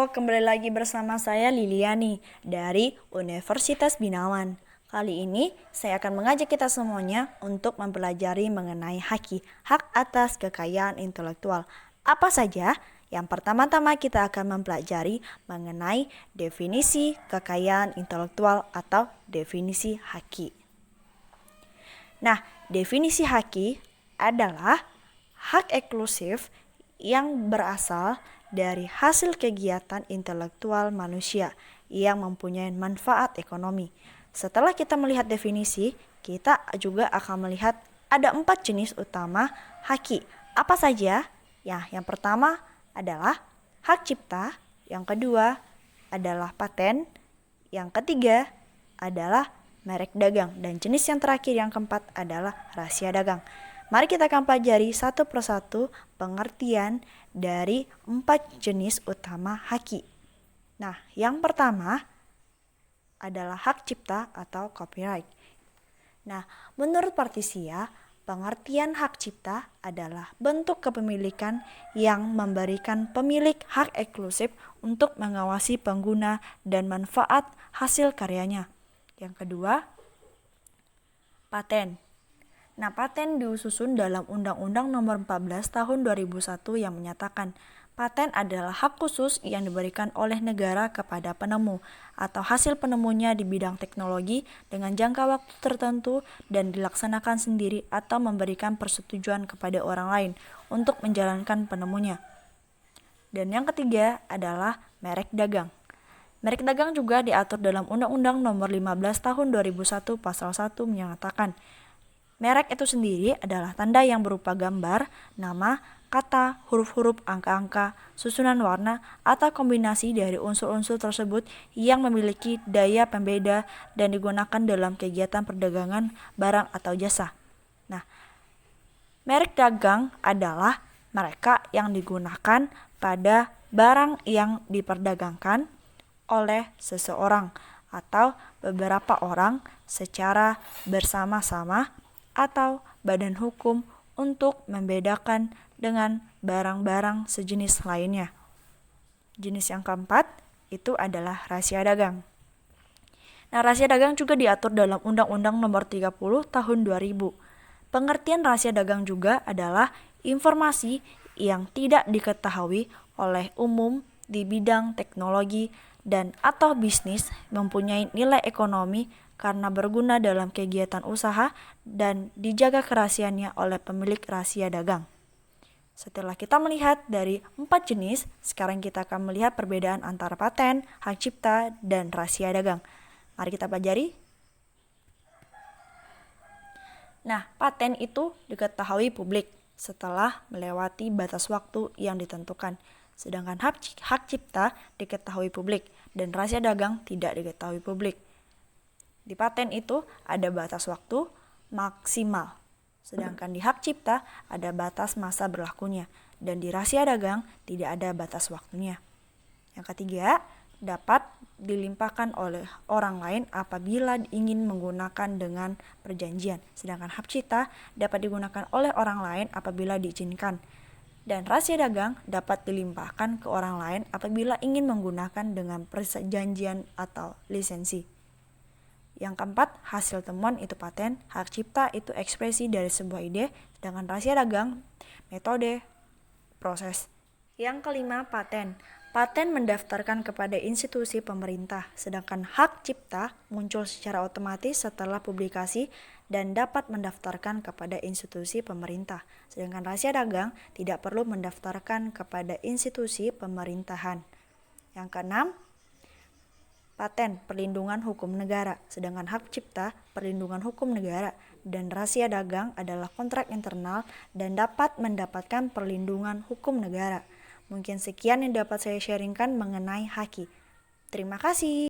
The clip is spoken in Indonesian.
kembali lagi bersama saya Liliani dari Universitas Binawan. Kali ini saya akan mengajak kita semuanya untuk mempelajari mengenai hak atas kekayaan intelektual. Apa saja? Yang pertama-tama kita akan mempelajari mengenai definisi kekayaan intelektual atau definisi haki. Nah, definisi haki adalah hak eksklusif yang berasal dari hasil kegiatan intelektual manusia yang mempunyai manfaat ekonomi. Setelah kita melihat definisi, kita juga akan melihat ada 4 jenis utama haki. Apa saja? Ya, yang pertama adalah hak cipta, yang kedua adalah paten, yang ketiga adalah merek dagang, dan jenis yang terakhir yang keempat adalah rahasia dagang. Mari kita akan pelajari satu persatu pengertian dari 4 jenis utama haki. Nah, yang pertama adalah hak cipta atau copyright. Nah, menurut Partisia, pengertian hak cipta adalah bentuk kepemilikan yang memberikan pemilik hak eksklusif untuk mengawasi pengguna dan manfaat hasil karyanya. Yang kedua, paten. Nah, paten disusun dalam Undang-Undang Nomor 14 Tahun 2001 yang menyatakan paten adalah hak khusus yang diberikan oleh negara kepada penemu atau hasil penemunya di bidang teknologi dengan jangka waktu tertentu dan dilaksanakan sendiri atau memberikan persetujuan kepada orang lain untuk menjalankan penemunya. Dan yang ketiga adalah merek dagang. Merek dagang juga diatur dalam Undang-Undang Nomor 15 Tahun 2001 Pasal 1 menyatakan merek itu sendiri adalah tanda yang berupa gambar, nama, kata, huruf-huruf, angka-angka, susunan warna, atau kombinasi dari unsur-unsur tersebut yang memiliki daya pembeda dan digunakan dalam kegiatan perdagangan barang atau jasa. Nah, merek dagang adalah mereka yang digunakan pada barang yang diperdagangkan oleh seseorang atau beberapa orang secara bersama-sama atau badan hukum untuk membedakan dengan barang-barang sejenis lainnya. Jenis yang keempat itu adalah rahasia dagang. Nah, rahasia dagang juga diatur dalam Undang-Undang Nomor 30 Tahun 2000. Pengertian rahasia dagang juga adalah informasi yang tidak diketahui oleh umum di bidang teknologi dan atau bisnis mempunyai nilai ekonomi karena berguna dalam kegiatan usaha dan dijaga kerahasiaannya oleh pemilik rahasia dagang. Setelah kita melihat dari 4 jenis, sekarang kita akan melihat perbedaan antara paten, hak cipta, dan rahasia dagang. Mari kita pelajari. Nah, paten itu diketahui publik setelah melewati batas waktu yang ditentukan. Sedangkan hak cipta diketahui publik dan rahasia dagang tidak diketahui publik. Di paten itu ada batas waktu maksimal, sedangkan di hak cipta ada batas masa berlakunya, dan di rahasia dagang tidak ada batas waktunya. Yang ketiga, dapat dilimpahkan oleh orang lain apabila ingin menggunakan dengan perjanjian, sedangkan hak cipta dapat digunakan oleh orang lain apabila diizinkan. Dan rahasia dagang dapat dilimpahkan ke orang lain apabila ingin menggunakan dengan perjanjian atau lisensi. Yang keempat, hasil temuan itu paten, hak cipta itu ekspresi dari sebuah ide, sedangkan rahasia dagang metode proses. Yang kelima, paten. Paten mendaftarkan kepada institusi pemerintah, sedangkan hak cipta muncul secara otomatis setelah publikasi dan dapat mendaftarkan kepada institusi pemerintah, sedangkan rahasia dagang tidak perlu mendaftarkan kepada institusi pemerintahan. Yang keenam, paten perlindungan hukum negara, sedangkan hak cipta perlindungan hukum negara, dan rahasia dagang adalah kontrak internal dan dapat mendapatkan perlindungan hukum negara. Mungkin sekian yang dapat saya sharingkan mengenai haki. Terima kasih.